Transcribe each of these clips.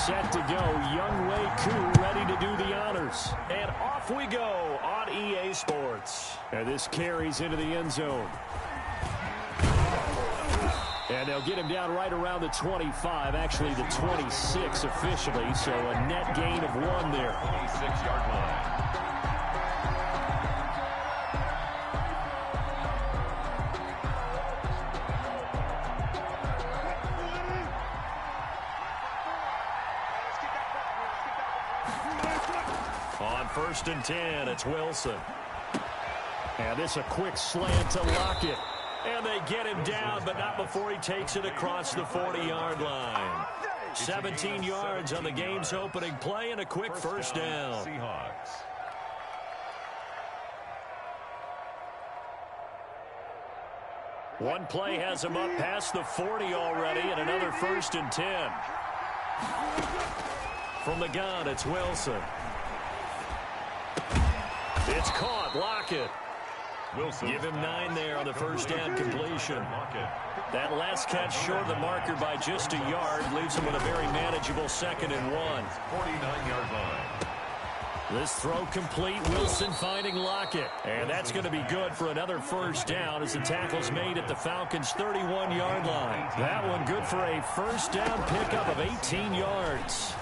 set to go. Younghoe Koo ready to do the honors. And off we go on EA Sports. And this carries into the end zone. And they'll get him down right around the 25, actually the 26 officially, so a net gain of 1 there. 26-yard line. On 1st and 10, it's Wilson. And this a quick slant to Lockett. And they get him down, but not before he takes it across the 40-yard line. 17 yards on the game's opening play and a quick first down. Seahawks. One play has him up past the 40 already, and another 1st and 10. From the gun, it's Wilson. It's caught. Lockett. Wilson. Give him 9 there on the first down completion. That last catch short of the marker by just a yard leaves him with a very manageable 2nd and 1. 49-yard line. This throw complete. Wilson finding Lockett. And that's going to be good for another first down as the tackle's made at the Falcons' 31-yard line. That one good for a first down pickup of 18 yards.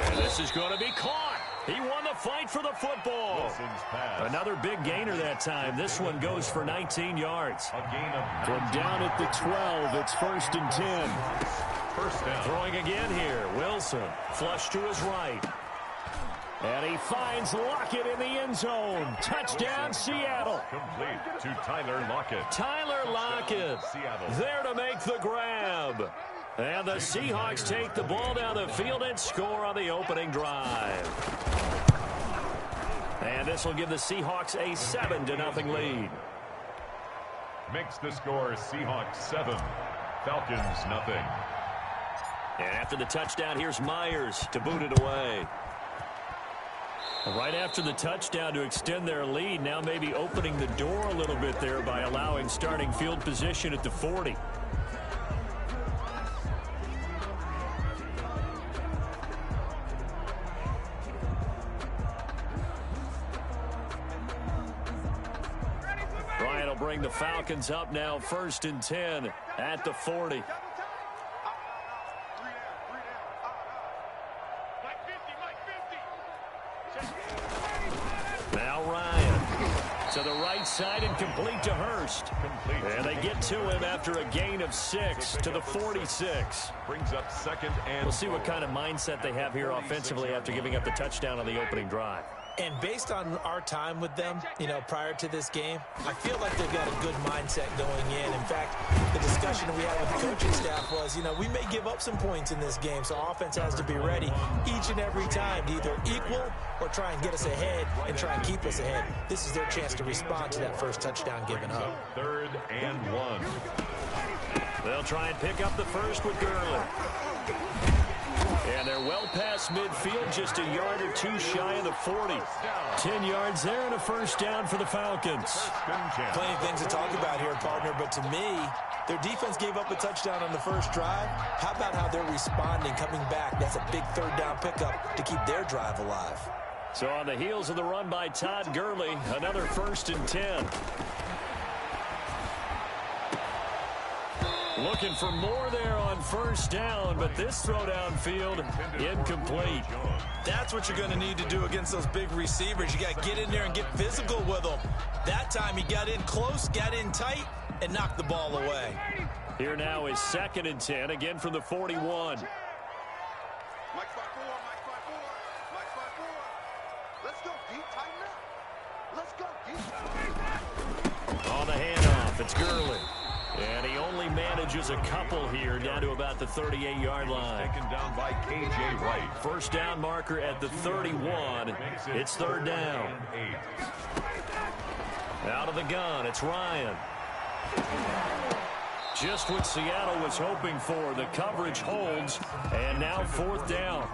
And this is going to be caught. He won the fight for the football. Another big gainer that time. This one goes for 19 yards. A gain of 19. From down at the 12, it's 1st and 10. First down. Throwing again here. Wilson flush to his right. And he finds Lockett in the end zone. Touchdown, Seattle. Complete to Tyler Lockett. Tyler Lockett Seattle. there to make the grab. And the Seahawks take the ball down the field and score on the opening drive. And this will give the Seahawks a 7-0 lead. Makes the score Seahawks 7, Falcons nothing. And after the touchdown, here's Myers to boot it away. Right after the touchdown to extend their lead, now maybe opening the door a little bit there by allowing starting field position at the 40. Bryant will bring the Falcons up now 1st and 10 at the 40. Now Ryan to the right side and complete to Hurst. And they get to him after a gain of 6 to the 46. Brings up 2nd and We'll see what kind of mindset they have here offensively after giving up the touchdown on the opening drive. And based on our time with them, prior to this game, I feel like they've got a good mindset going in. In fact, the discussion we had with the coaching staff was, we may give up some points in this game, so offense has to be ready each and every time to either equal or try and get us ahead and try and keep us ahead. This is their chance to respond to that first touchdown given up. 3rd and 1. They'll try and pick up the first with Gurley. And they're well past midfield, just a yard or two shy of the 40. 10 yards there and a first down for the Falcons. Plenty of things to talk about here, partner, but to me, their defense gave up a touchdown on the first drive. How about how they're responding, coming back? That's a big 3rd down pickup to keep their drive alive. So on the heels of the run by Todd Gurley, another 1st and 10. Looking for more there on first down, but this throw downfield incomplete. That's what you're going to need to do against those big receivers. You got to get in there and get physical with them. That time he got in close, got in tight, and knocked the ball away. Here now is 2nd and 10, again from the 41. On the handoff, it's Gurley. And he only manages a couple here down to about the 38-yard line. Taken down by K.J. Wright. First down marker at the 31. It's 3rd down. Out of the gun, it's Ryan. Just what Seattle was hoping for. The coverage holds, and now 4th down.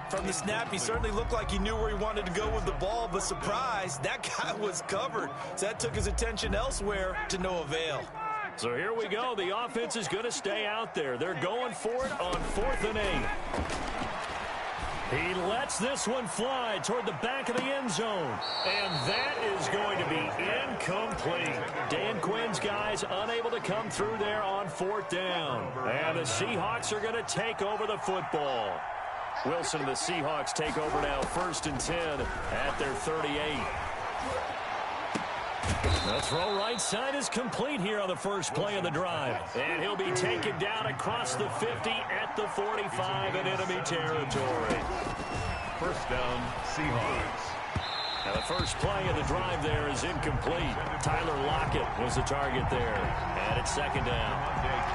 From the snap, he certainly looked like he knew where he wanted to go with the ball, but surprise, that guy was covered. So that took his attention elsewhere to no avail. So here we go. The offense is going to stay out there. They're going for it on 4th and 8. He lets this one fly toward the back of the end zone. And that is going to be incomplete. Dan Quinn's guys unable to come through there on 4th down. And the Seahawks are going to take over the football. Wilson and the Seahawks take over now, 1st and 10 at their 38. The throw right side is complete here on the first play of the drive. And he'll be taken down across the 50 at the 45 in enemy territory. First down, Seahawks. Now the first play of the drive there is incomplete. Tyler Lockett was the target there. And it's 2nd down.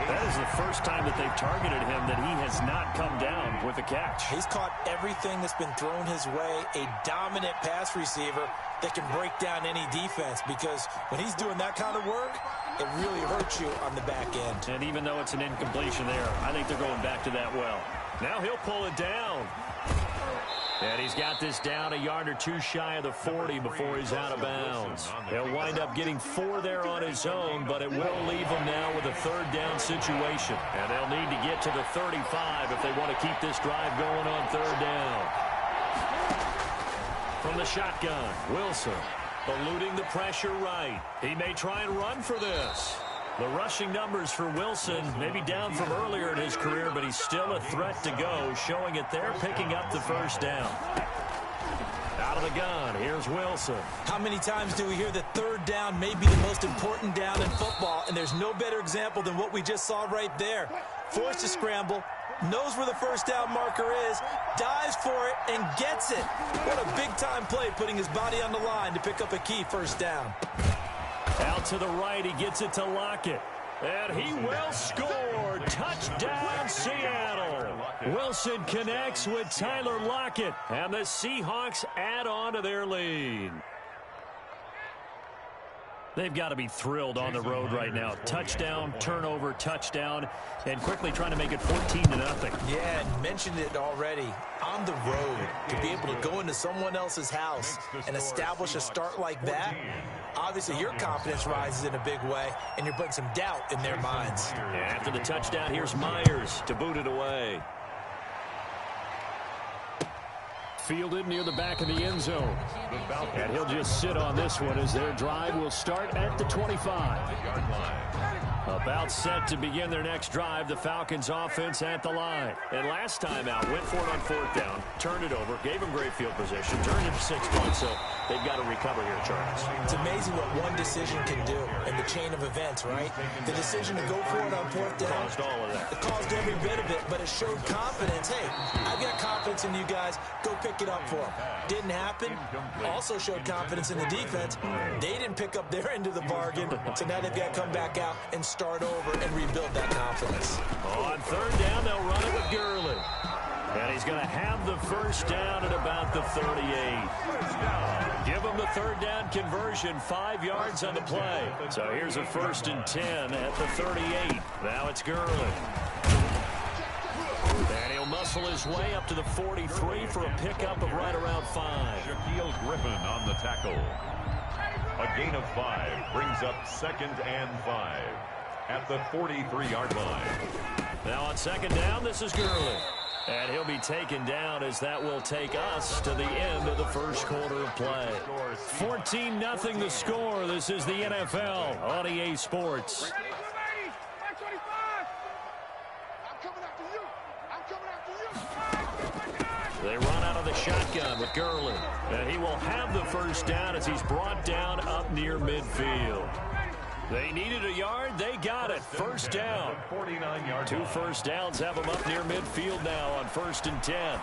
That is the first time that they've targeted him that he has not come down with a catch. He's caught everything that's been thrown his way. A dominant pass receiver that can break down any defense, because when he's doing that kind of work, it really hurts you on the back end. And even though it's an incompletion there, I think they're going back to that well. Now he'll pull it down. And he's got this down a yard or two shy of the 40 before he's out of bounds. He'll wind up getting 4 there on his own, but it will leave him now with a 3rd down situation. And they'll need to get to the 35 if they want to keep this drive going on 3rd down. From the shotgun, Wilson eluding the pressure right. He may try and run for this. The rushing numbers for Wilson may be down from earlier in his career, but he's still a threat to go, showing it there, picking up the 1st down. Out of the gun, here's Wilson. How many times do we hear that 3rd down may be the most important down in football, and there's no better example than what we just saw right there. Forced to scramble, knows where the 1st down marker is, dives for it, and gets it. What a big-time play, putting his body on the line to pick up a key 1st down. Out to the right, he gets it to Lockett. And he will score. Touchdown, Seattle. Wilson connects with Tyler Lockett, and the Seahawks add on to their lead. They've got to be thrilled on the road right now. Touchdown, turnover, touchdown, and quickly trying to make it 14-0. Yeah, and mentioned it already. On the road, to be able to go into someone else's house and establish a start like that, obviously your confidence rises in a big way, and you're putting some doubt in their minds. And after the touchdown, here's Myers to boot it away. Fielded near the back of the end zone. And he'll just sit on this one as their drive will start at the 25. About set to begin their next drive, the Falcons offense at the line. And last time out, went for it on 4th down, turned it over, gave them great field position, turned it to 6 points, so they've got to recover here, Charles. It's amazing what one decision can do in the chain of events, right? The decision to go for it on 4th down. Caused all of that. It caused every bit of it, but it showed confidence. Hey, I've got confidence in you guys. Go pick it up for them. Didn't happen. Also showed confidence in the defense. They didn't pick up their end of the bargain, so now they've got to come back out and start over and rebuild that confidence. On 3rd down, they'll run it with Gurley. And he's going to have the 1st down at about the 38. Give him the 3rd down conversion, 5 yards on the play. So here's a 1st and 10 at the 38. Now it's Gurley. And he'll muscle his way up to the 43 for a pickup of right around 5. Shaquille Griffin on the tackle. A gain of 5 brings up 2nd and 5 at the 43-yard line. Now on 2nd down, this is Gurley. And he'll be taken down as that will take us to the end of the first quarter of play. 14-0 the score. This is the NFL on EA Sports. They run out of the shotgun with Gurley. And he will have the 1st down as he's brought down up near midfield. They needed a yard. They got it. 1st down. 49-yard 2 1st downs have them up near midfield now on 1st and 10.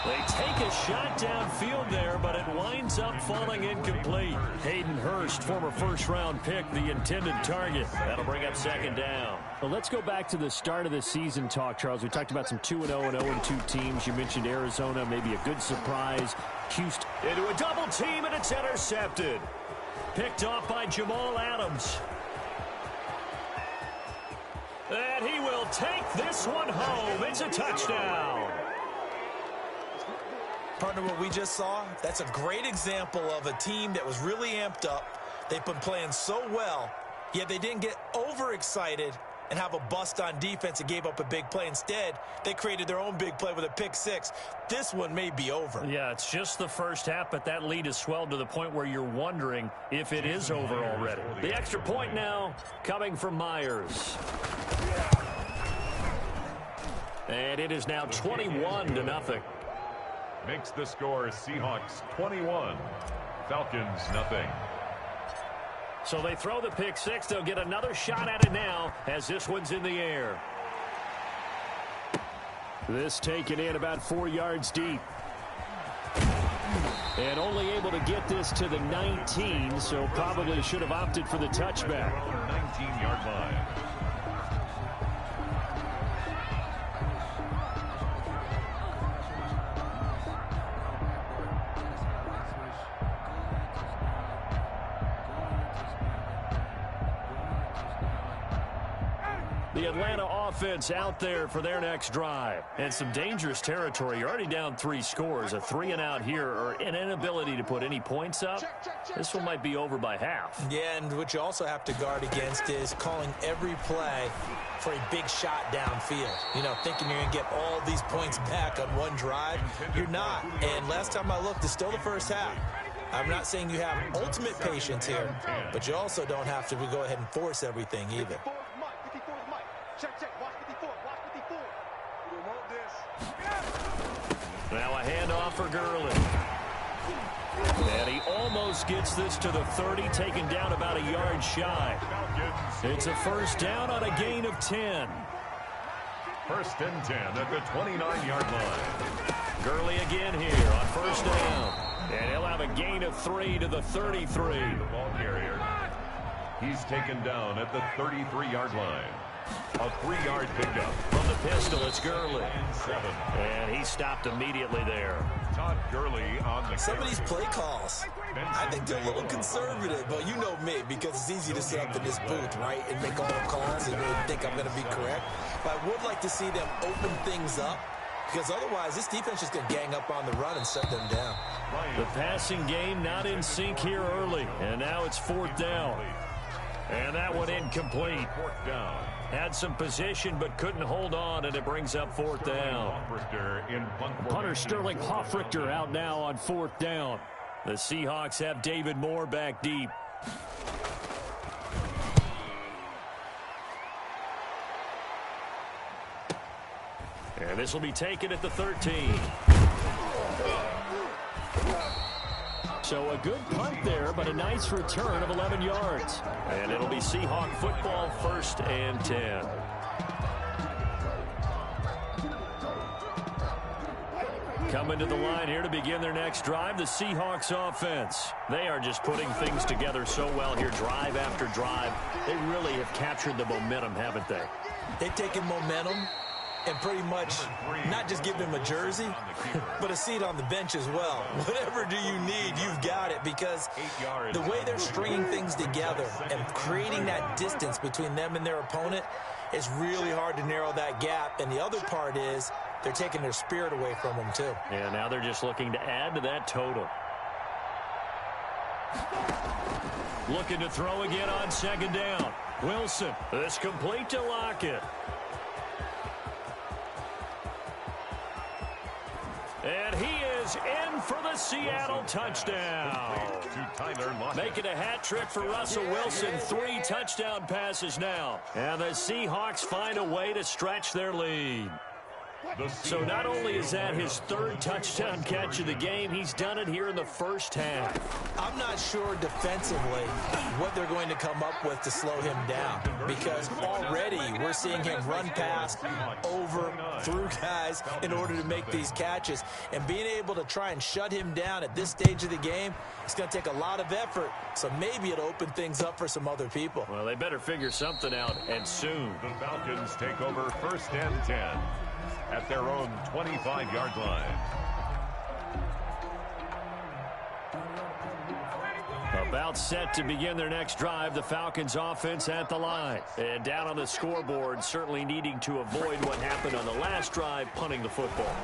They take a shot downfield there, but it winds up falling incomplete. Hayden Hurst, former 1st-round pick, the intended target. That'll bring up 2nd down. Well, let's go back to the start of the season talk, Charles. We talked about some 2-0 and 0-2 teams. You mentioned Arizona, maybe a good surprise. Houston. Into a double team, and it's intercepted. Picked off by Jamal Adams. And he will take this one home. It's a touchdown. Partner, what we just saw, that's a great example of a team that was really amped up, They've been playing so well, yet they didn't get overexcited and have a bust on defense and gave up a big play. Instead, they created their own big play with a pick six. This one may be over. Yeah, it's just the first half, but that lead has swelled to the point where you're wondering if it is over already. The extra point now coming from Myers. And it is now 21-0. Makes the score Seahawks 21, Falcons nothing. So they throw the pick six. They'll get another shot at it now as this one's in the air. This taken in about 4 yards deep. And only able to get this to the 19, so probably should have opted for the touchback. 19-yard line. The Atlanta offense out there for their next drive. And some dangerous territory. You're already down 3 scores. A 3-and-out here or an inability to put any points up. This one might be over by half. Yeah, and what you also have to guard against is calling every play for a big shot downfield. You know, thinking you're going to get all these points back on one drive. You're not. And last time I looked, it's still the first half. I'm not saying you have ultimate patience here, but you also don't have to go ahead and force everything either. Now a handoff for Gurley. And he almost gets this to the 30, taken down about a yard shy. It's a first down on a gain of 10. First and 10 at the 29-yard line. Gurley again here on first down. And he'll have a gain of 3 to the 33. The ball carrier. He's taken down at the 33-yard line. A 3-yard pickup. From the pistol, it's Gurley. And 7. And he stopped immediately there. Todd Gurley on the Some of these play calls, I think they're a little conservative, but you know me, because it's easy to sit up in this booth, right, and make all the calls and really think I'm going to be correct. But I would like to see them open things up, because otherwise this defense is going to gang up on the run and shut them down. The passing game not in sync here early, and now it's 4th down. And that one incomplete. 4th down. Had some position but couldn't hold on, and it brings up 4th down. Punter Sterling Hoffrichter out now on 4th down. The Seahawks have David Moore back deep. And this will be taken at the 13. So a good punt there, but a nice return of 11 yards. And it'll be Seahawk football, 1st and 10. Coming to the line here to begin their next drive, the Seahawks offense. They are just putting things together so well here, drive after drive. They really have captured the momentum, haven't they? They've taken momentum and pretty much not just give him a jersey, but a seat on the bench as well. Whatever do you need, you've got it, because the way they're stringing things together and creating that distance between them and their opponent is really hard to narrow that gap. And the other part is they're taking their spirit away from them, too. Yeah, now they're just looking to add to that total. Looking to throw again on 2nd down. Wilson, this complete to Lockett. And he is in for the Seattle touchdown. Making a hat trick for Russell Wilson. 3 touchdown passes now. And the Seahawks find a way to stretch their lead. So not only is that his 3rd touchdown catch of the game, he's done it here in the first half. I'm not sure defensively what they're going to come up with to slow him down, because already we're seeing him run past, over, through guys in order to make these catches. And being able to try and shut him down at this stage of the game, it's going to take a lot of effort. So maybe it'll open things up for some other people. Well, they better figure something out, and soon. The Falcons take over 1st and 10 at their own 25-yard line. About set to begin their next drive, the Falcons offense at the line. And down on the scoreboard, certainly needing to avoid what happened on the last drive, punting the football.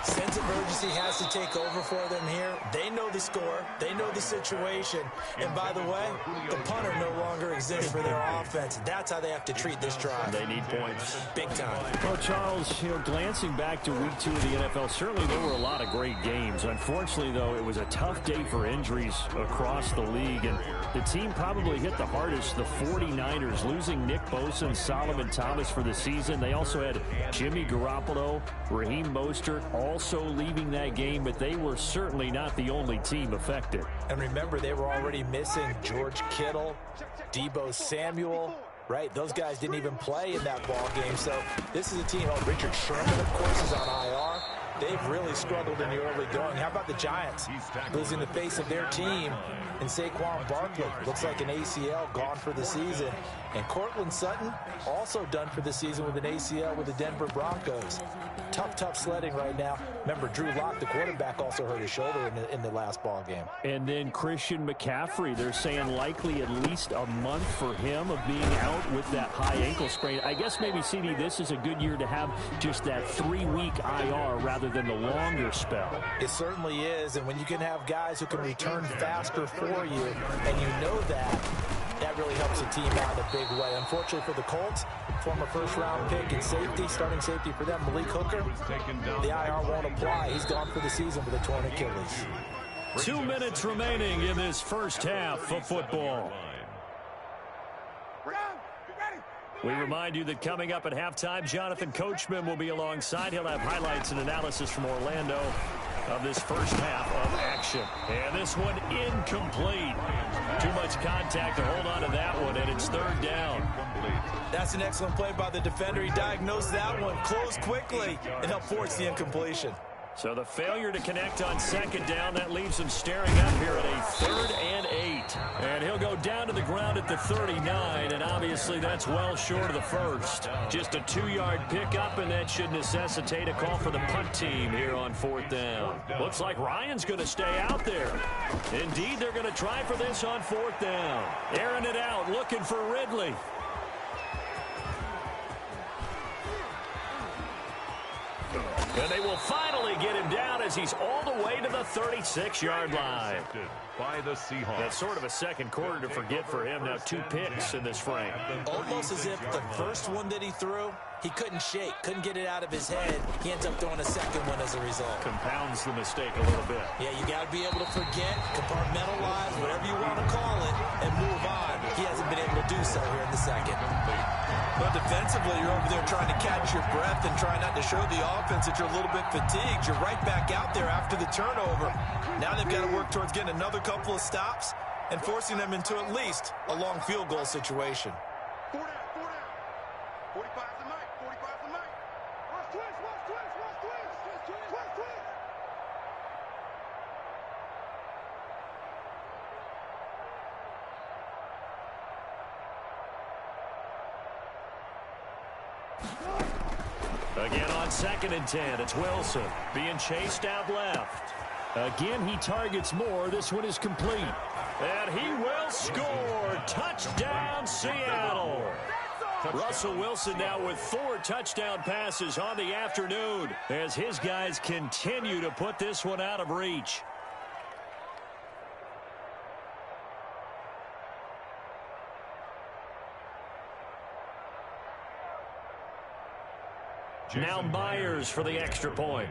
Sense of urgency has to take over for them here. They know the score. They know the situation. And by the way, the punter no longer exists for their offense. That's how they have to treat this drive. They need points. Big time. Well, Charles, glancing back to week 2 of the NFL, certainly there were a lot of great games. Unfortunately, though, it was a tough day for injuries across the league. And the team probably hit the hardest, the 49ers, losing Nick Bosa and Solomon Thomas for the season. They also had Jimmy Garoppolo, Raheem Mostert also leaving that game, but they were certainly not the only team affected. And remember, they were already missing George Kittle, Deebo Samuel, right? Those guys didn't even play in that ball game. So this is a team. Oh, Richard Sherman, of course, is on IR. They've really struggled in the early going. How about the Giants? Losing the face of their team in Saquon Barkley. Looks like an ACL gone for the season. And Cortland Sutton also done for the season with an ACL with the Denver Broncos. Tough sledding right now. Remember, Drew Lock, the quarterback, also hurt his shoulder in the last ball game. And then Christian McCaffrey, they're saying likely at least a month for him of being out with that high ankle sprain. I guess maybe, CD, this is a good year to have just that 3-week IR rather than the longer spell. It certainly is, and when you can have guys who can return faster for you, and you know that really helps the team out in a big way. Unfortunately for the Colts, former first-round pick and safety, starting safety for them, Malik Hooker, the IR won't apply. He's gone for the season with a torn Achilles. 2 minutes remaining in this first half of football. We remind you that coming up at halftime, Jonathan Coachman will be alongside. He'll have highlights and analysis from Orlando of this first half of action. And this one incomplete. Too much contact to hold on to that one, and it's third down. That's an excellent play by the defender. He diagnosed that one, closed quickly, and helped force the incompletion. So the failure to connect on second down, that leaves him staring up here at a 3rd and 8. And he'll go down to the ground at the 39, and obviously that's well short of the first. Just a 2-yard pickup, and that should necessitate a call for the punt team here on 4th down. Looks like Ryan's going to stay out there. Indeed, they're going to try for this on 4th down. Airing it out, looking for Ridley. And they will finally get him down as he's all the way to the 36-yard line. By the Seahawks. That's sort of a second quarter to forget for him. Now 2 picks in this frame. Almost as if the first one that he threw, he couldn't shake, couldn't get it out of his head. He ends up throwing a second one as a result. Compounds the mistake a little bit. Yeah, you got to be able to forget, compartmentalize, whatever you want to call it, and move on. He hasn't been able to do so here in the second. But defensively, you're over there trying to catch your breath and try not to show the offense that you're a little bit fatigued. You're right back out there after the turnover. Now they've got to work towards getting another couple of stops and forcing them into at least a long field goal situation. 4 down. 45's the mic. 45's the mic. Watch twist. Again on 2nd and 10, it's Wilson being chased out left. Again, he targets more. This one is complete. And he will score. Touchdown, Seattle. Russell Wilson now with 4 touchdown passes on the afternoon as his guys continue to put this one out of reach. Now Myers for the extra point.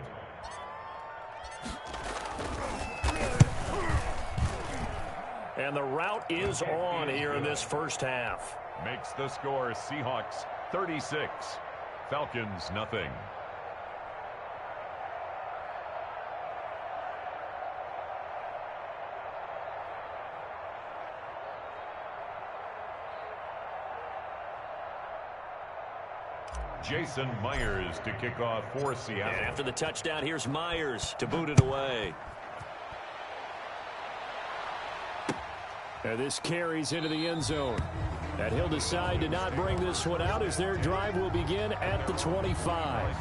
And the route is on here in this first half. Makes the score Seahawks 36, Falcons nothing. Jason Myers to kick off for Seattle. And after the touchdown, here's Myers to boot it away. And this carries into the end zone. And he'll decide to not bring this one out as their drive will begin at the 25.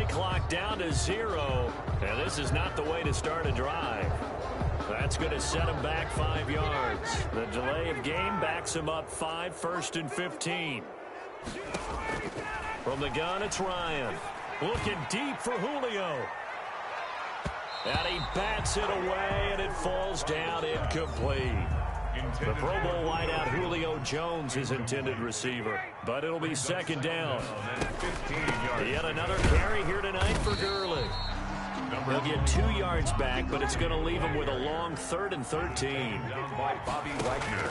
clock down to 0. And this is not the way to start a drive. That's going to set him back 5 yards. The delay of game backs him up 5, 1st and 15. From the gun, it's Ryan. Looking deep for Julio. And he bats it away, and it falls down incomplete. The Pro Bowl wideout Julio Jones is intended receiver, but it'll be 2nd down. Yet another carry here tonight for Gurley. He'll get 2 yards back, but it's going to leave him with a long 3rd and 13. Down by Bobby Wagner.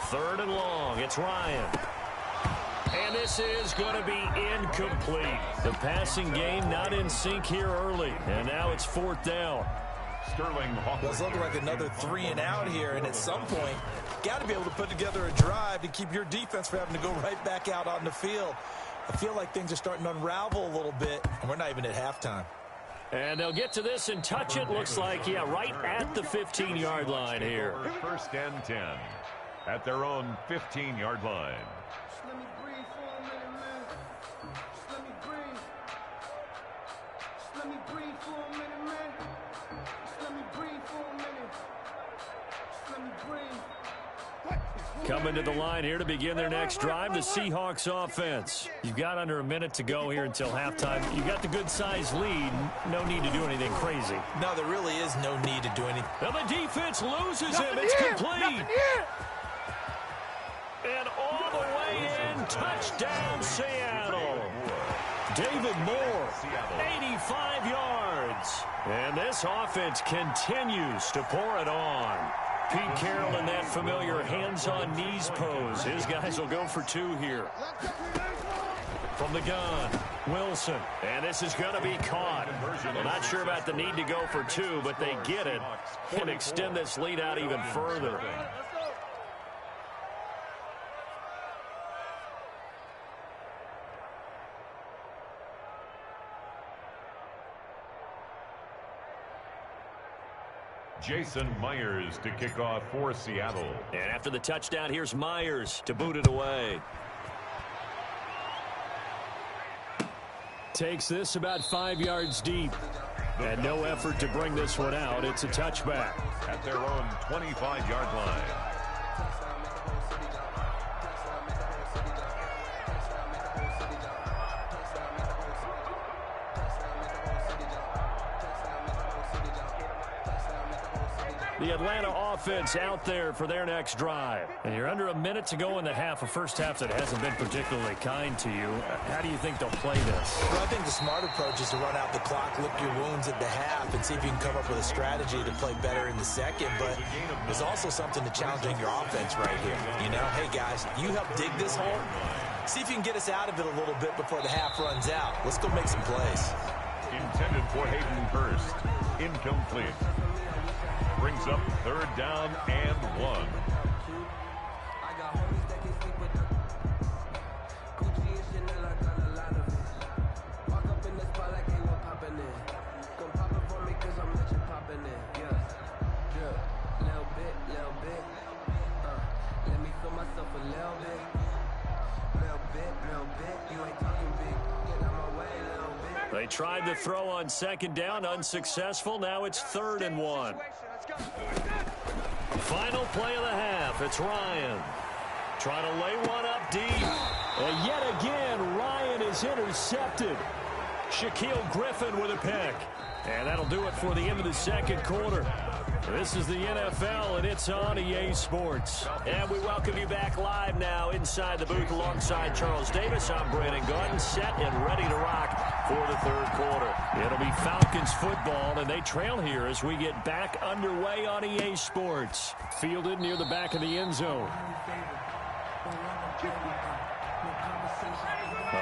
3rd and long. It's Ryan. And this is going to be incomplete. The passing game not in sync here early. And now it's 4th down. Sterling Hawkins. It's looking like another 3 and out here, and at some point, got to be able to put together a drive to keep your defense from having to go right back out on the field. I feel like things are starting to unravel a little bit, and we're not even at halftime. And they'll get to this and touch it. Looks like, yeah, right at the 15-yard line here. 1st and 10 at their own 15-yard line. Just let me breathe for a minute, man. Just let me breathe. Just let me breathe for a minute, man. Just let me breathe for a minute. Just let me breathe. Coming to the line here to begin their next drive, the Seahawks offense. You've got under a minute to go here until halftime. You've got the good-sized lead. No need to do anything crazy. No, there really is no need to do anything. And the defense loses him. It's complete. And all the way in, touchdown Seattle. David Moore, 85 yards. And this offense continues to pour it on. Pete Carroll in that familiar hands-on-knees pose. His guys will go for 2 here. From the gun, Wilson. And this is going to be caught. Well, not sure about the need to go for 2, but they get it and extend this lead out even further. Jason Myers to kick off for Seattle. And after the touchdown, here's Myers to boot it away. Takes this about 5 yards deep. And no effort to bring this one out. It's a touchback. At their own 25-yard line. The Atlanta offense out there for their next drive. And you're under a minute to go in the half, a first half that hasn't been particularly kind to you. How do you think they'll play this? Well, I think the smart approach is to run out the clock, lick your wounds at the half, and see if you can come up with a strategy to play better in the second. But there's also something to challenging your offense right here. You know, hey, guys, you help dig this hole. See if you can get us out of it a little bit before the half runs out. Let's go make some plays. Intended for Hayden Hurst. Incomplete. Brings up 3rd down and 1. They tried to throw on 2nd down, unsuccessful. Now it's 3rd and 1. Final play of the half. It's Ryan. Trying to lay one up deep. And yet again, Ryan is intercepted. Shaquille Griffin with a pick. And that'll do it for the end of the 2nd quarter. This is the NFL, and it's on EA Sports. And we welcome you back live now inside the booth alongside Charles Davis. I'm Brandon Gunn, set and ready to rock for the 3rd quarter. It'll be Falcons football, and they trail here as we get back underway on EA Sports. Fielded near the back of the end zone.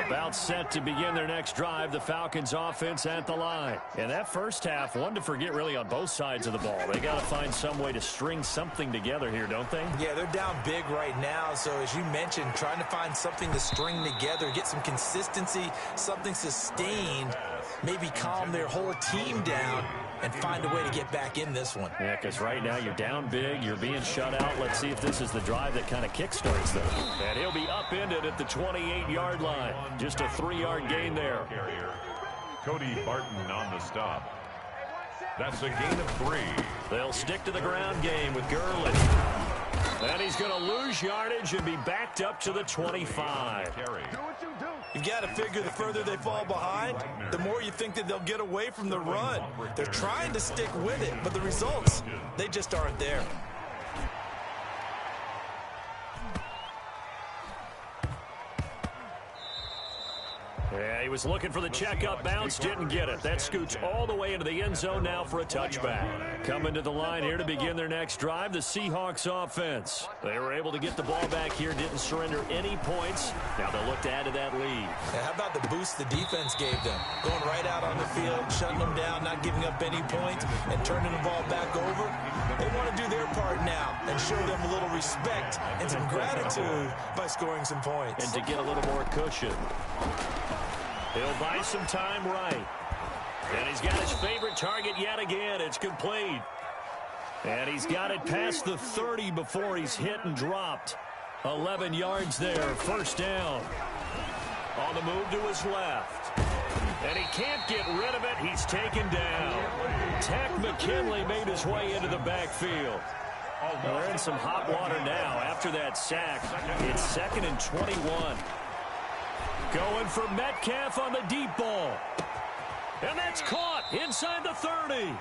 About set to begin their next drive, the Falcons offense at the line. And that first half, one to forget really on both sides of the ball. They got to find some way to string something together here, don't they? Yeah, they're down big right now. So as you mentioned, trying to find something to string together, get some consistency, something sustained, maybe calm their whole team down and find a way to get back in this one. Yeah, because right now you're down big, you're being shut out. Let's see if this is the drive that kind of kickstarts them. And he'll be upended at the 28-yard line. Just a 3-yard gain there. Cody Barton on the stop. That's a gain of 3. They'll stick to the ground game with Gurley. And he's going to lose yardage and be backed up to the 25. You've got to figure the further they fall behind, the more you think that they'll get away from the run. They're trying to stick with it, but the results, they just aren't there. Yeah, he was looking for the checkup bounce, didn't get it. That scoots all the way into the end zone now for a touchback. Coming to the line here to begin their next drive, the Seahawks offense. They were able to get the ball back here, didn't surrender any points. Now they'll look to add to that lead. Yeah, how about the boost the defense gave them? Going right out on the field, shutting them down, not giving up any points, and turning the ball back over. They want to do their part now and show them a little respect and some gratitude by scoring some points. And to get a little more cushion. He'll buy some time right. And he's got his favorite target yet again. It's complete. And he's got it past the 30 before he's hit and dropped. 11 yards there, first down. On the move to his left. And he can't get rid of it. He's taken down. Takk McKinley made his way into the backfield. They're in some hot water now after that sack. It's 2nd and 21. Going for Metcalf on the deep ball. And that's caught inside the 30.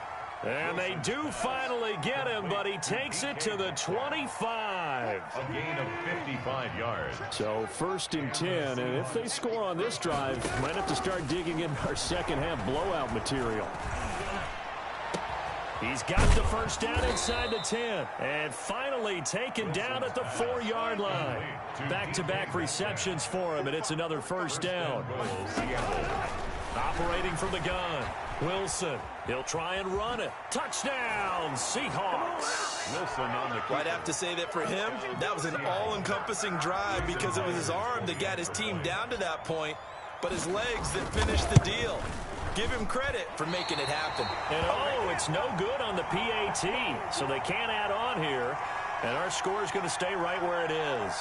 And they do finally get him, but he takes it to the 25. A gain of 55 yards. So 1st and 10, and if they score on this drive, might have to start digging in our second half blowout material. He's got the first down inside the 10. And finally taken down at the 4-yard line. Back-to-back receptions for him, and it's another first down. Operating from the gun. Wilson. He'll try and run it. Touchdown, Seahawks. Wilson on the I'd have to say that for him, that was an all-encompassing drive because it was his arm that got his team down to that point, but his legs that finished the deal. Give him credit for making it happen. And it's no good on the PAT, so they can't add on here. And our score is going to stay right where it is.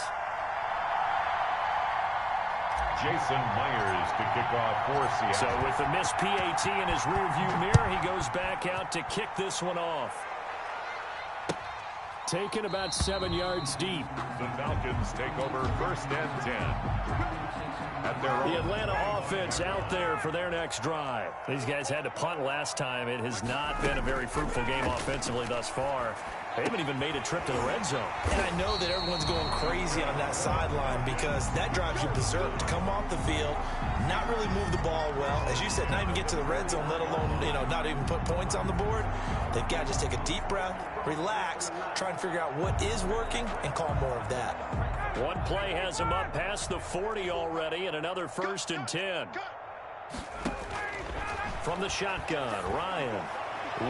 Jason Myers to kick off for Seattle. So with the missed PAT in his rearview mirror, he goes back out to kick this one off. Taken about 7 yards deep. The Falcons take over 1st and 10. At their The Atlanta offense out there for their next drive. These guys had to punt last time. It has not been a very fruitful game offensively thus far. They haven't even made a trip to the red zone. And I know that everyone's going crazy on that sideline because that drives you berserk to come off the field, not really move the ball well. As you said, not even get to the red zone, let alone, not even put points on the board. They've got to just take a deep breath, relax, try and figure out what is working, and call more of that. One play has him up past the 40 already, and another 1st and 10. From the shotgun, Ryan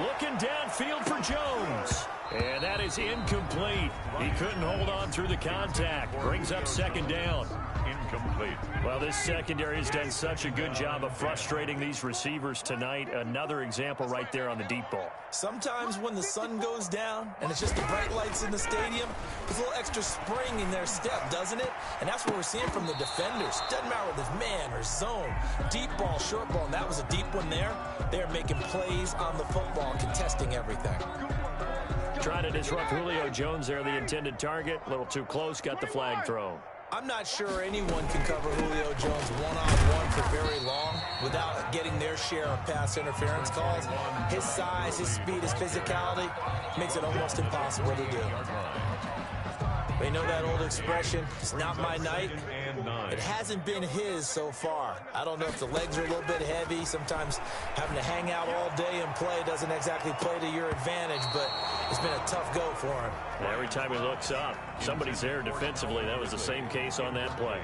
looking downfield for Jones. And that is incomplete. He couldn't hold on through the contact. Brings up 2nd down. Incomplete. Well, this secondary has done such a good job of frustrating these receivers tonight. Another example right there on the deep ball. Sometimes when the sun goes down and it's just the bright lights in the stadium, there's a little extra spring in their step, doesn't it? And that's what we're seeing from the defenders. Doesn't matter whether it's man or zone, deep ball, short ball, and that was a deep one there. They're making plays on the football, contesting everything. Trying to disrupt Julio Jones there, the intended target. A little too close, got the flag thrown. I'm not sure anyone can cover Julio Jones one-on-one for very long without getting their share of pass interference calls. His size, his speed, his physicality makes it almost impossible to do. They know that old expression, it's not my night. It hasn't been his so far. I don't know if the legs are a little bit heavy. Sometimes having to hang out all day and play doesn't exactly play to your advantage, but it's been a tough go for him. Every time he looks up, somebody's there defensively. That was the same case on that play.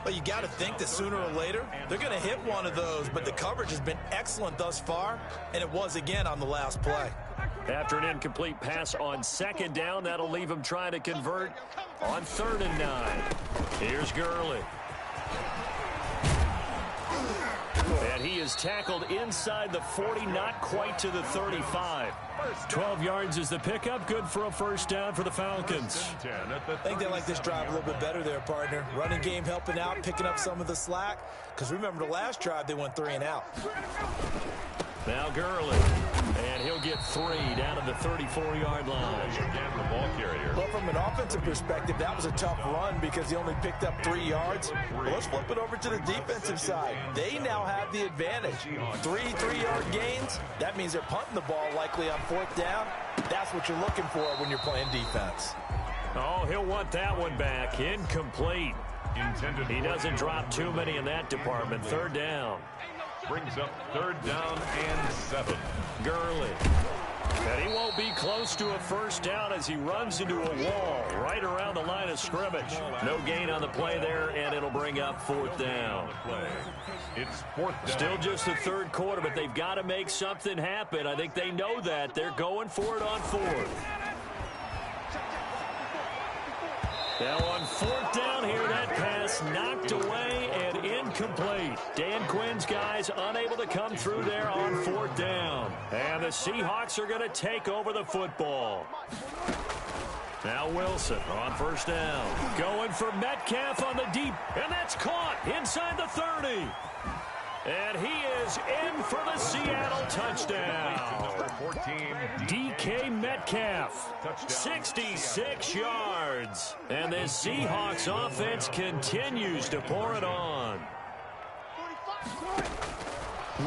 Well, you got to think that sooner or later, they're going to hit one of those, but the coverage has been excellent thus far, and it was again on the last play. After an incomplete pass on 2nd down, that'll leave him trying to convert on 3rd and 9. Here's Gurley. And And he is tackled inside the 40, not quite to the 35. 12 yards is the pickup. Good for a first down for the Falcons. I think they like this drive a little bit better there, partner. Running game helping out, picking up some of the slack. Because remember, the last drive, they went 3 and out. Now Gurley. And he'll get 3 down to the 34-yard line. Again, the ball carrier. Well, from an offensive perspective, that was a tough run because he only picked up 3 yards. Well, let's flip it over to the defensive side. They now have the advantage. 3 3-yard gains. That means they're punting the ball likely on 4th down. That's what you're looking for when you're playing defense. Oh, he'll want that one back. Incomplete. He doesn't drop too many in that department. 3rd down. Brings up 3rd down and 7. Gurley. And he won't be close to a first down as he runs into a wall right around the line of scrimmage. No gain on the play there, and it'll bring up 4th down. It's 4th down. Still just the 3rd quarter, but they've got to make something happen. I think they know that. They're going for it on 4th. Now on 4th down here, that pass knocked away and incomplete. Dan Quinn's guys unable to come through there on 4th down. And the Seahawks are going to take over the football. Now Wilson on 1st down. Going for Metcalf on the deep, and that's caught inside the 30. And he is in for the Seattle touchdown. DK Metcalf, 66 yards. And this Seahawks offense continues to pour it on.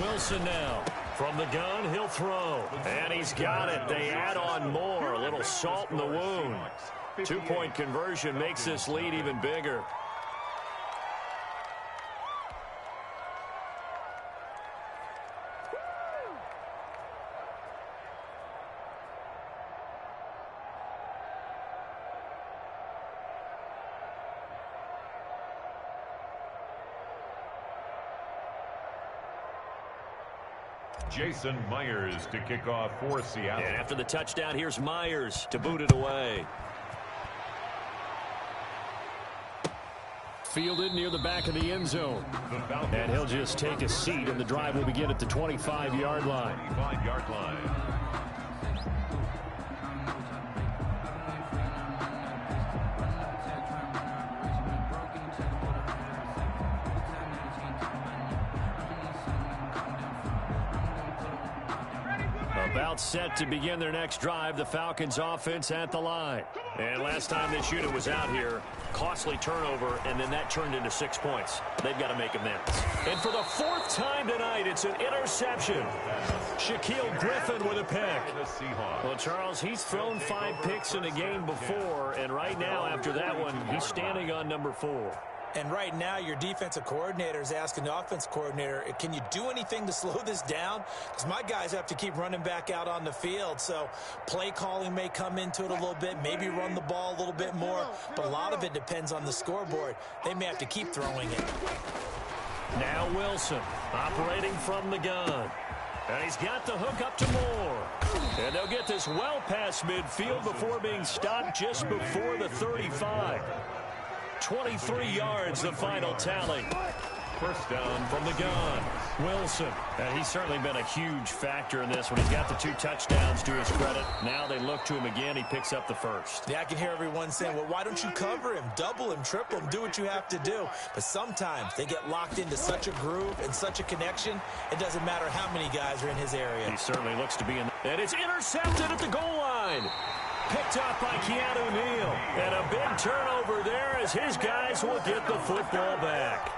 Wilson now. From the gun, he'll throw. And he's got it. They add on more. A little salt in the wound. 2-point conversion makes this lead even bigger. Jason Myers to kick off for Seattle. And after the touchdown, here's Myers to boot it away. Fielded near the back of the end zone. And he'll just take a seat, and the drive will begin at the 25-yard line. 25-yard line. About set to begin their next drive, the Falcons offense at the line. And last time this unit was out here, costly turnover, and then that turned into 6 points. They've got to make amends. And for the 4th time tonight, it's an interception. Shaquille Griffin with a pick. Well, Charles, he's thrown 5 picks in a game before, and right now, after that one, he's standing on number 4. And right now, your defensive coordinator is asking the offense coordinator, can you do anything to slow this down? Because my guys have to keep running back out on the field. So play calling may come into it a little bit, maybe run the ball a little bit more. But a lot of it depends on the scoreboard. They may have to keep throwing it. Now Wilson operating from the gun. And he's got the hook up to Moore. And they'll get this well past midfield before being stopped just before the 35. 23 yards, the final tally. First down from the gun. Wilson. And he's certainly been a huge factor in this one. He's got the 2 touchdowns to his credit. Now they look to him again. He picks up the first. Yeah, I can hear everyone saying, well, why don't you cover him, double him, triple him, do what you have to do. But sometimes they get locked into such a groove and such a connection, it doesn't matter how many guys are in his area. He certainly looks to be in. And it's intercepted at the goal line. Picked up by Keanu Neal. And a big turnover there as his guys will get the football back.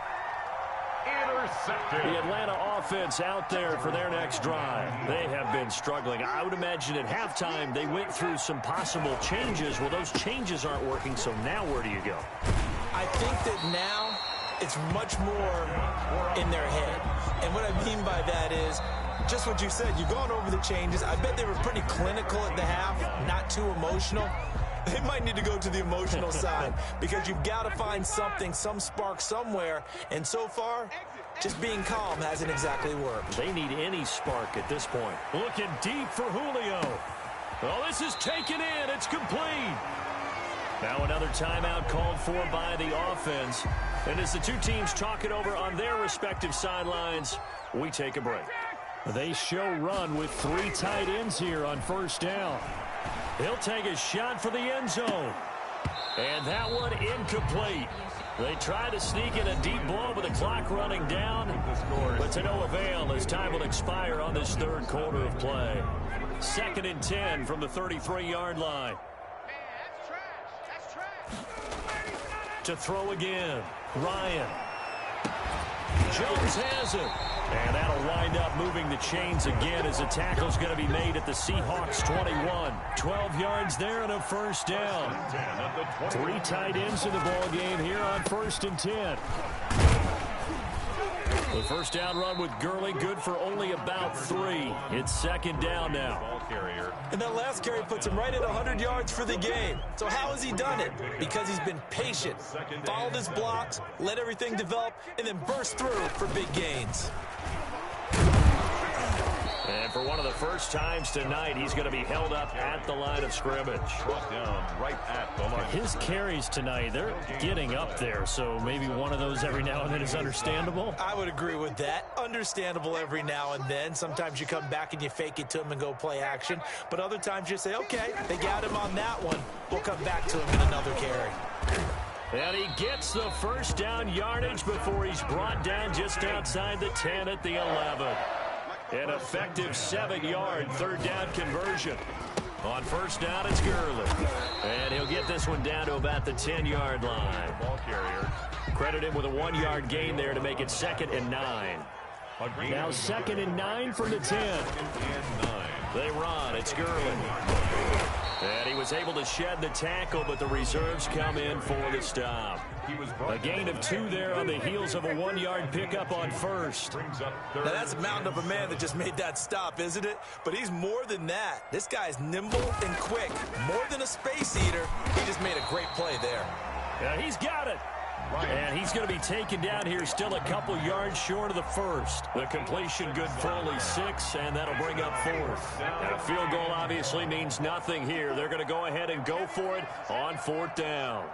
Intercepted. The Atlanta offense out there for their next drive. They have been struggling. I would imagine at halftime they went through some possible changes. Well, those changes aren't working, so now where do you go? I think that now it's much more in their head. And what I mean by that is just what you said. You've gone over the changes. I bet they were pretty clinical at the half, not too emotional. They might need to go to the emotional side because you've got to find something, some spark somewhere. And so far, just being calm hasn't exactly worked. They need any spark at this point. Looking deep for Julio. Oh, this is taken in. It's complete. Now another timeout called for by the offense. And as the two teams talk it over on their respective sidelines, we take a break. They show run with 3 tight ends here on first down. He'll take a shot for the end zone. And that one incomplete. They try to sneak in a deep ball with the clock running down, but to no avail as time will expire on this third quarter of play. 2nd and 10 from the 33-yard line. To throw again, Ryan. Jones has it. And that'll wind up moving the chains again as the tackle's going to be made at the Seahawks 21. 12 yards there and a first down. 3 tight ends in the ball game here on 1st and 10. The first down run with Gurley, good for only about 3. It's 2nd down now. And that last carry puts him right at 100 yards for the game. So how has he done it? Because he's been patient, followed his blocks, let everything develop, and then burst through for big gains. And for one of the first times tonight, he's going to be held up at the line of scrimmage. Right at the line. His carries tonight, they're getting up there, so maybe one of those every now and then is understandable. I would agree with that. Understandable every now and then. Sometimes you come back and you fake it to him and go play action. But other times you say, okay, they got him on that one. We'll come back to him in another carry. And he gets the first down yardage before he's brought down just outside the 10 at the 11. An effective 7-yard third down conversion. On first down, it's Gurley. And he'll get this one down to about the 10-yard line. Ball carrier. Credit him with a 1-yard gain there to make it 2nd and 9. Now 2nd and 9 from the 10. They run. It's Gurley. And he was able to shed the tackle, but the reserves come in for the stop. A gain of 2 there on the heels of a 1-yard pickup on first. Now that's a mountain of a man that just made that stop, isn't it? But he's more than that. This guy's nimble and quick. More than a space eater. He just made a great play there. Yeah, he's got it. And he's going to be taken down here still a couple yards short of the first. The completion good for only 6, and that'll bring up 4th. And a field goal obviously means nothing here. They're going to go ahead and go for it on 4th down.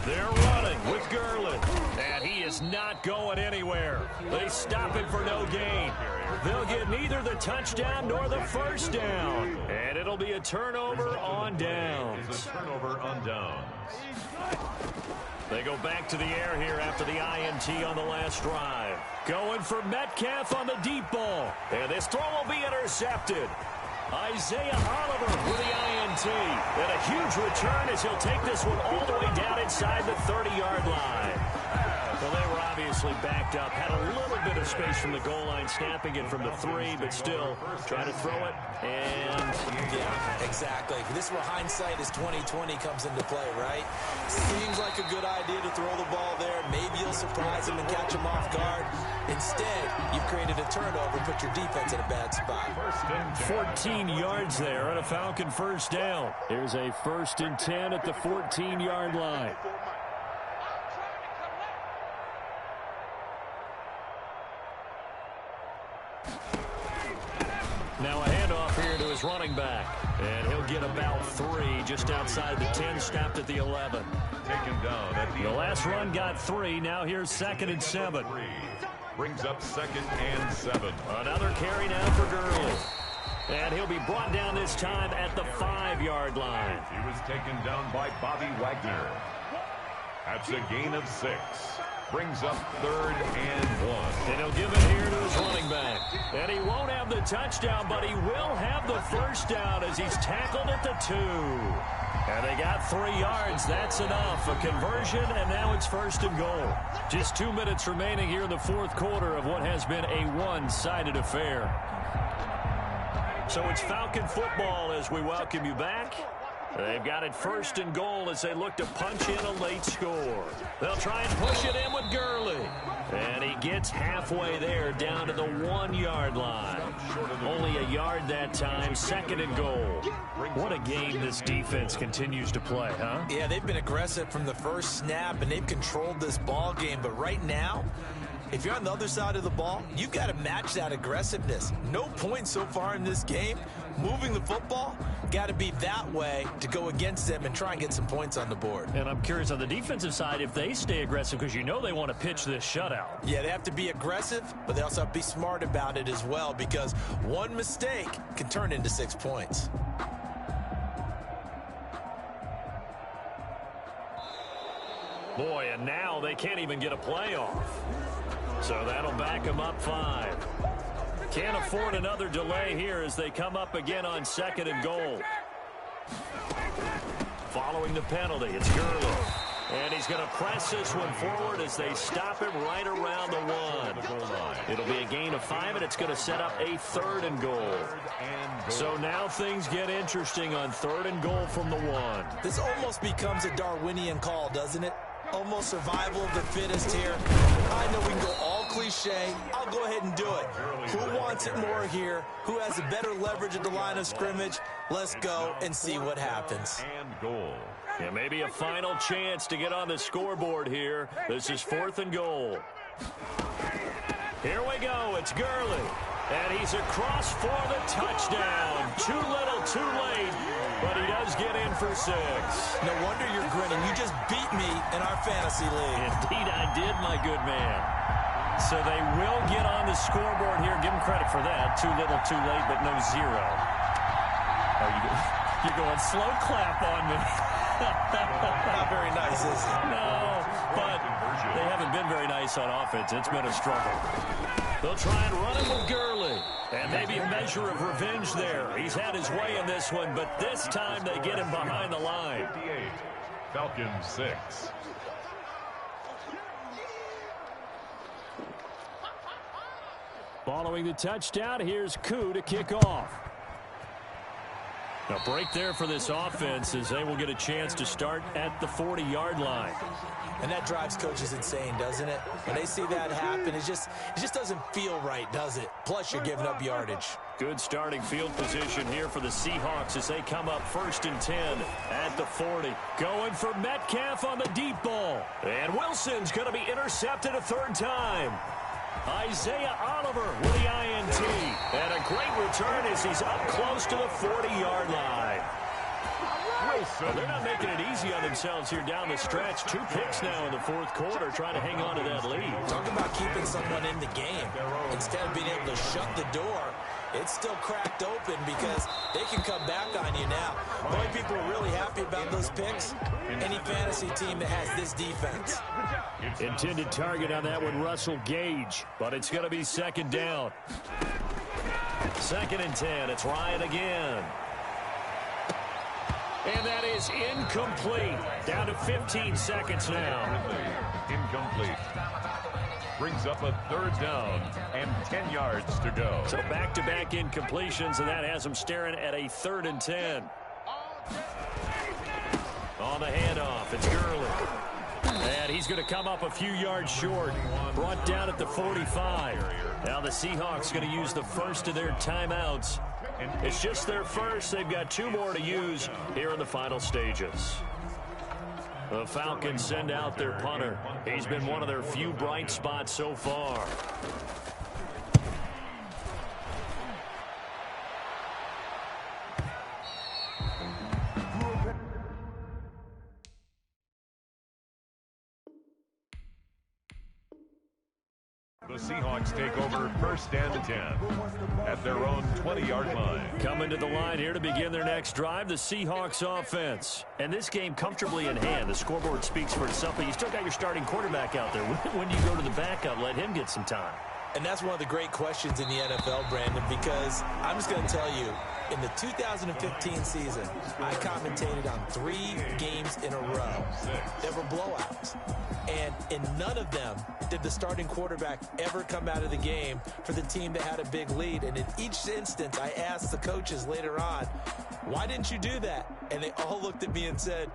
They're running with Gurley. And he is not going anywhere. They stop him for no gain. They'll get neither the touchdown nor the first down. And it'll be a turnover on downs. Turnover on downs. They go back to the air here after the INT on the last drive. Going for Metcalf on the deep ball. And this throw will be intercepted. Isaiah Oliver with the INT. And a huge return as he'll take this one all the way down inside the 30-yard line. Well, they were obviously backed up. Had a little bit of space from the goal line, snapping it from the 3, but still trying to throw it. And yeah, exactly. This is where hindsight is 20/20 comes into play, right? Seems like a good idea to throw the ball there. Maybe you'll surprise him and catch him off guard. Instead, you've created a turnover, put your defense in a bad spot. 14 yards there on a Falcon first down. Here's a 1st and 10 at the 14-yard line. Now a handoff here to his running back. And he'll get about 3 just outside the 10, stopped at the 11. Taken down at The last run got 3. Now here's 2nd and 7. Brings up 2nd and 7. Another carry now for Gurley. And he'll be brought down this time at the 5-yard line. He was taken down by Bobby Wagner. That's a gain of 6. Brings up 3rd and 1. And he'll give it here to his running back. And he won't have the touchdown, but he will have the first down as he's tackled at the 2. And they got 3 yards. That's enough. A conversion, and now it's 1st and goal. Just 2 minutes remaining here in the 4th quarter of what has been a one-sided affair. So it's Falcon football as we welcome you back. They've got it 1st and goal as they look to punch in a late score. They'll try and push it in with Gurley. And he gets halfway there down to the 1-yard line. Only a yard that time, 2nd and goal. What a game this defense continues to play, huh? Yeah, they've been aggressive from the first snap, and they've controlled this ball game. But right now, if you're on the other side of the ball, you've got to match that aggressiveness. No points so far in this game, moving the football, got to be that way to go against them and try and get some points on the board. And I'm curious on the defensive side if they stay aggressive, because you know they want to pitch this shutout. Yeah, they have to be aggressive, but they also have to be smart about it as well, because one mistake can turn into 6 points. Boy, and now they can't even get a playoff. So that'll back them up 5. Can't afford another delay here as they come up again on 2nd and goal. Following the penalty, it's Gurley. And he's going to press this one forward as they stop him right around the 1. It'll be a gain of 5, and it's going to set up a 3rd and goal. So now things get interesting on 3rd and goal from the 1. This almost becomes a Darwinian call, doesn't it? Almost survival of the fittest here. I know we can go all cliche. I'll go ahead and do it. Who wants it more here? Who has a better leverage at the line of scrimmage? Let's go and see what happens. And goal. Yeah, maybe a final chance to get on the scoreboard here. This is 4th and goal. Here we go. It's Gurley. And he's across for the touchdown. Too little, too late. But he does get in for 6. No wonder you're grinning. You just beat me in our fantasy league. Indeed I did, my good man. So they will get on the scoreboard here. Give them credit for that. Too little, too late, but no 0. Oh, you're going slow clap on me. Not very nice, is it? No, but they haven't been very nice on offense. It's been a struggle. They'll try and run him with Gurley. And maybe a measure of revenge there. He's had his way in this one, but this time they get him behind the line. 58, Falcons 6. Following the touchdown, here's Koo to kick off. A break there for this offense as they will get a chance to start at the 40-yard line. And that drives coaches insane, doesn't it? When they see that happen, it just doesn't feel right, does it? Plus, you're giving up yardage. Good starting field position here for the Seahawks as they come up 1st and 10 at the 40. Going for Metcalf on the deep ball. And Wilson's going to be intercepted a 3rd time. Isaiah Oliver with the INT. And a great return as he's up close to the 40-yard line. Well, they're not making it easy on themselves here down the stretch. 2 picks now in the 4th quarter trying to hang on to that lead. Talk about keeping someone in the game. Instead of being able to shut the door, it's still cracked open because they can come back on you now. Boy, people are really happy about those picks. Any fantasy team that has this defense. Intended target on that one, Russell Gage. But it's going to be 2nd down. 2nd and 10. It's Ryan again. And that is incomplete. Down to 15 seconds now. Incomplete. Brings up a 3rd down and 10 yards to go. So back-to-back incompletions, and that has them staring at a 3rd and 10. On the handoff, it's Gurley. And he's going to come up a few yards short. Brought down at the 45. Now the Seahawks going to use the first of their timeouts. It's just their first. They've got 2 more to use here in the final stages. The Falcons send out their punter. He's been one of their few bright spots so far. The Seahawks take over 1st and 10 at their own 20-yard line. Coming to the line here to begin their next drive, the Seahawks offense. And this game comfortably in hand. The scoreboard speaks for itself, but you still got your starting quarterback out there. When do you go to the backup, let him get some time? And that's one of the great questions in the NFL, Brandon, because I'm just going to tell you, in the 2015 season, I commentated on 3 games in a row that were blowouts. And in none of them did the starting quarterback ever come out of the game for the team that had a big lead. And in each instance, I asked the coaches later on, why didn't you do that? And they all looked at me and said,